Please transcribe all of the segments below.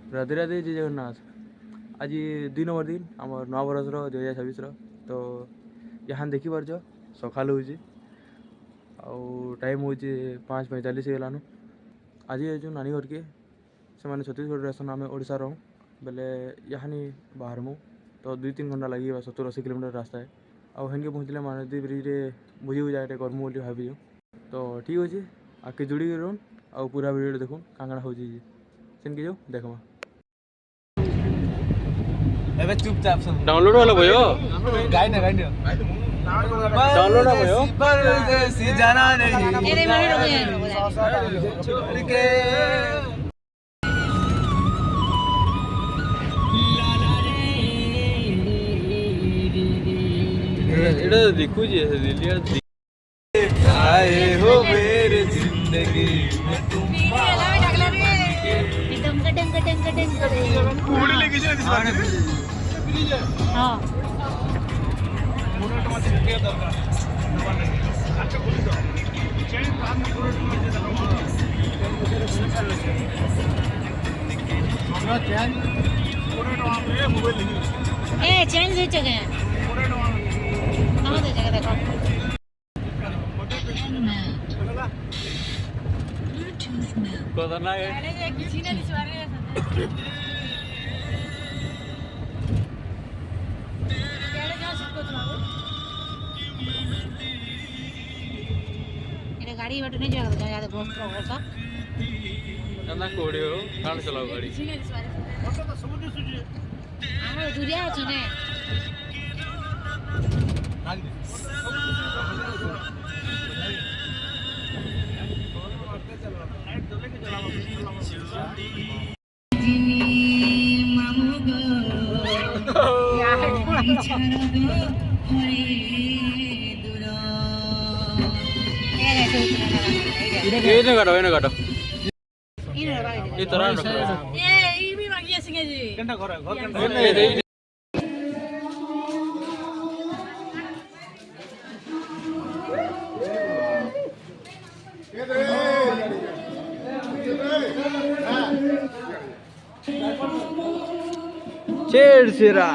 राधे राधे जय जगन्नाथ। आज 2 नंबर दिन आम नवा बरस 2026 तो यहाँ देखिपार सका हो टाइम हो 5:45 गलानु। आज जो नानी घर के से मैंने छत्तीसगढ़ आसन आम ओडिशा रहूँ बेले यहाँ बाहर मु तो 2-3 घंटा लगे 70-80 किलोमीटर रास्ता है। आउ हेनके पहुँचले महानदी ब्रिज बुझी बुझा करमु बोली भाभी तो ठीक अच्छे आगे जुड़ी रहूँ आउ पूरा वीडियो देखूँ कांगड़ा हो सेनके जाऊ देखमा। एबे चुपचाप सब डाउनलोड वाला भयो गाई ना डाउनलोड भयो परदेसी जाना नहीं ये मेरे छोड़ के एटा देखु जे दिल्ली आए हो मेरे जिंदगी में तुम पूरी लेके हाँ ए चेंज हो चुके हैं कहाँ दे जगह देखो कोदना है गाड़ी बट नहीं जाएगा ज्यादा बहुत होगा ना कोड़े हो कान चलाओ गाड़ी आम दुरिया अच्छे ने ये काटो ये तरह ये भी मांगी सिंगे जी कंडा घर छेड़छेड़ा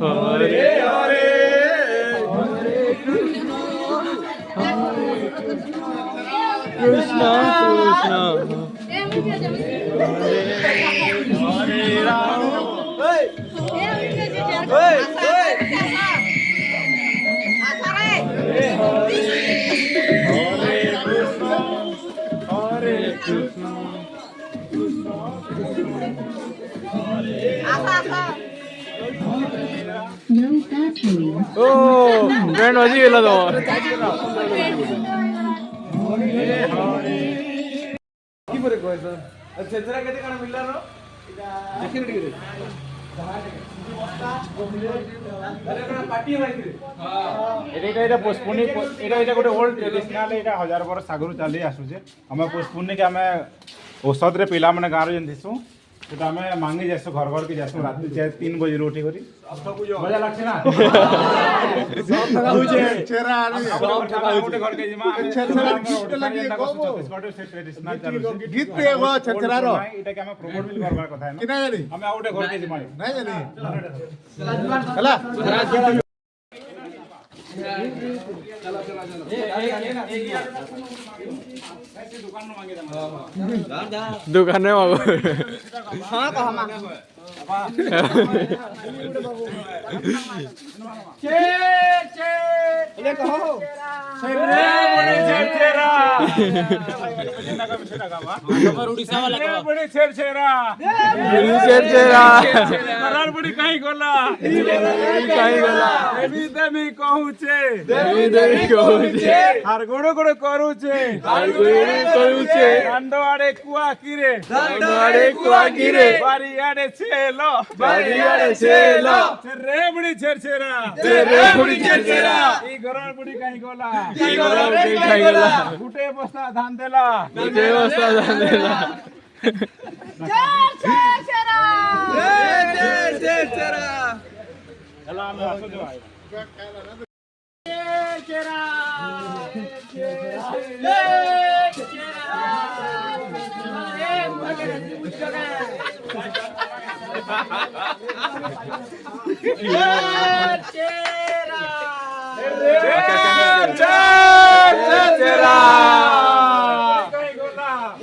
हरे हरे कृष्णा कृष्णा हरे राम हरे कृष्णा ओ बैंड बजी गेला तो की बरे कोय सर अच्छा जरा केते काना मिलला रो देखि रे रे अरे कोना पार्टी होई रे हां एटा पोस्टपोनी एटा गोटे ओल्ड ट्रेडिशनल एटा 1000 वर्ष आगु चली आसु जे हमें पोस्टपोनी के हमें औषध रे पिला माने गारो जन दिसु तो हमें मांगी जासु घर घर के जासु रात 3 बजे रोटी करी मजा लागछ ना सब लगा हो जे चेहरा आनी सब घर के जिमा छेरा गीत लगी को छत्तीसगढ़ से ट्रेडिशनल चालू गीत पे एगो छेरा रो एटा के हमें प्रमोट भी करबार कथा है ना किना जानी हमें आउटे घर के जिमा नहीं जानी हला दुकान में मांगो हां कहा मा चे ये कहो रे बड़ी छेरा खबर उड़ीसा वाला का बड़ी छेरा मरार बड़ी काई गोला देवी कहूचे हार गोड़ो गोड़ो करूचे दांडो आड़े कुआ किरे बारी आड़े छेलो रे बड़ी छेरा ई गरर बड़ी काई गोला गुटे बस्ता धान देला चला हम आसो जो आए चेरा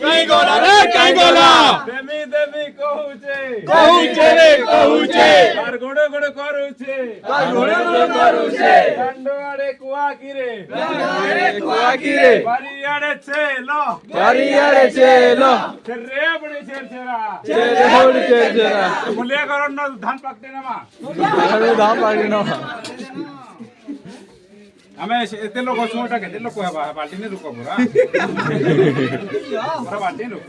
कहीं गोला रे कहीं गोला देवी देवी कहूचे कहूचे रे कहूचे আর গোড়ে গোড়ে করুছে घोड़े घोड़े करूचे দণ্ডাড়ে কুয়া কিরে कुआ की रे বাড়িয়াড়ে ছেলো बारियाड़े चलो রে বড়ি ছেড়া चेरे होड़ी चेरा বলিয়া করন না ধান পাকতে না মা अरे दाम पाड़ी ना ଆମେ ଏତେ ଲୋକ ଅଛୁ ଏଟା କେତେ ଲୋକ ହେବା ବାଲ୍ଟିନେ ଲୋକ ପୁରା ପୁରା ବାଲ୍ଟିନେ ଲୋକ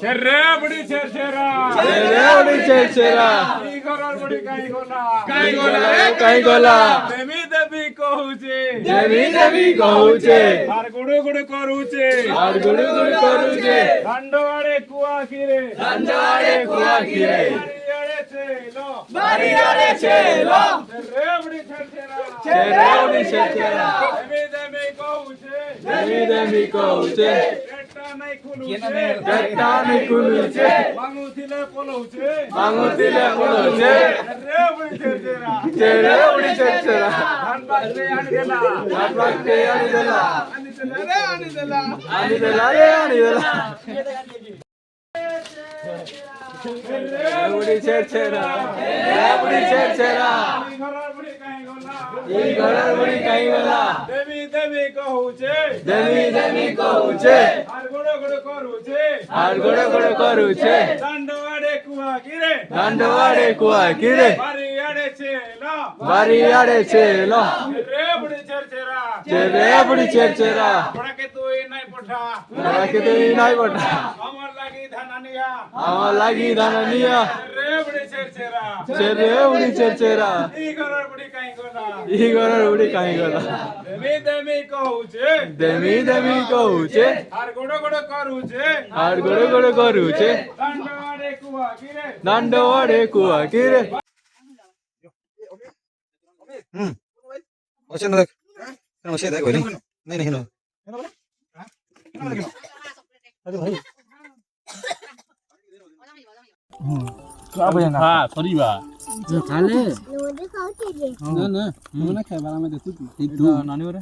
ରେ ବଡି ଛେରା चेरे होड़ी चेरा ଇ ଘରର ବଡି କାଇଁ ଗଲା कहीं गोला ଦେବୀ ଦେବୀ କହୁଛେ देवी देवी कहूचे আর গুড়ে গুড়ে করুছে और गुड़ी गुड़ी करूचे দাଣ୍ଡ আড়ে কুয়া কিরে अंजाड़े कुआ की रे বাড়িয়াড়ে ছেলো बारियाड़े चलो রে বড়ি ছেড়া चेरे होड़ी चेरा দেবী দেবী কহুছে देवी देवी कहूचे পেটটা নাই খুলুছে गट्टा निकुलुचे মাঙুଥିଲେ পলউছে मांगुतिले बोलुचे রে বড়ি ছেড়া चेरे होड़ी चेरा ধান পাকতে আনি গেলা आपके आनी देला আনি দেলা आनी देला रे आनी देला बुढ़ी चेरा बुढ़ी चेरा ই ঘরর বড়ি কাଇଁ গলা ई घर बुढ़ी कहीं गला দেবী দেবী কহুছে देवी देवी कहूचे আর গুড়ে গুড়ে করুছে और गोड़े गोड़े करूचे দাণ্ড আড়ে কুয়া কিরে दंडवाड़े कुआ की रे বাড়িয়াড়ে ছেলো बारियाड़े चलो রে বড়ি ছেড়া चेरे बुढ़ी चेरा পড়াকে তুই নাই পঠা बड़ा के तो नहीं बटा আমার লাগি ধানানিয়া आवा लागी दाननिया রে বড়ি ছেড়া चेरे बुढ़ी चेरा ই ঘরর বড়ি কাଇଁ গলা ई घर बुढ़ी कहीं गला দেবী দেবী কহুছে देवी देवी कहूचे আর গুড়ে গুড়ে করুছে और गोड़े गोड़े करूचे দাণ্ড আড়ে কুয়া কিরে दंडवाड़े कुआ की रे Oce no deck. No sé, deck, नहीं नहीं नहीं नानी रे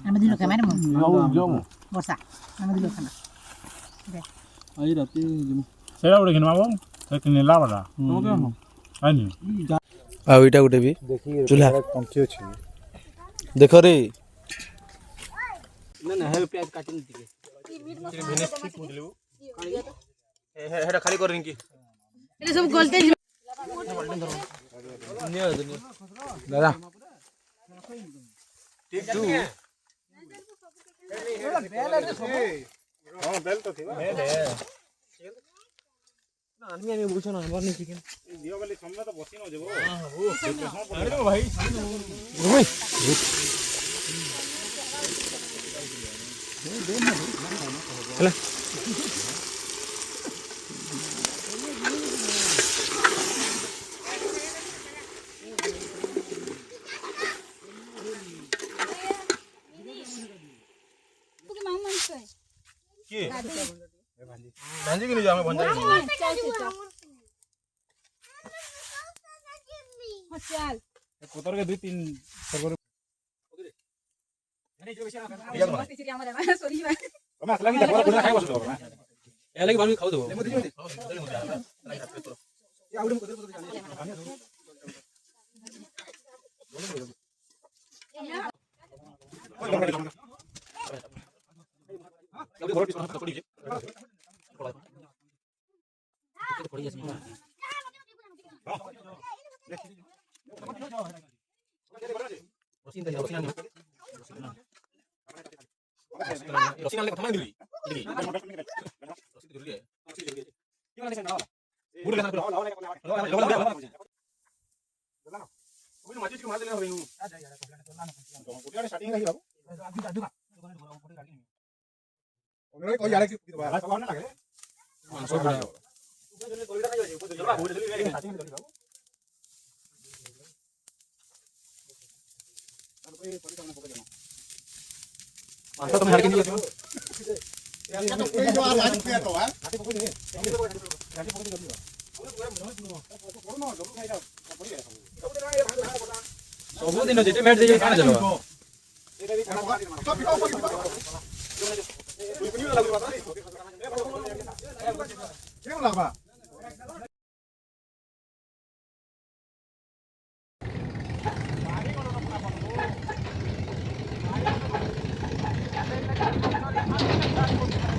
ଆମେ ଦିନ ଖାଇ ମାନେ ବର୍ଷା ଆମେ ଦିନ ଖାନା आई राती ସେଟା ଗୋଟେ କିଣିବା ବାବୁ ସେ କିଣିଲା ବଡା ଆଇନି ଆଉ ଏଇଟା ଗୋଟେ ବି ଚୁଲା କଞ୍ଚି ଅଛି ଦେଖ ରେ ହେଟା ଖାଲି କରିନି କି ଏଟା ସବୁ ଗଲତେ ଦାଦା ହଁ ବେଲ ତ ଥିବ ଆମେ ବୁଝଛ ନା ବନି ଚିକେନ ଦିଅ ବୋଲି ସମୟ ତ ବସି ନ ଯିବ ଭାଞ୍ଜି କି ଆମେ ଭଞ୍ଜା ପତରକେ ଦୁଇ ତିନି ତରକାରୀ ତମେ ଆସିଲା କି ଦେଖ କୋଡା ଖାଇ ବସୁ ନା ଏ ଲାଗି ବାଲୁ ଖାଉ ଦବ मासा तुम हड़के नहीं सब दिन जेटे मैच दे काना चलो Thank you.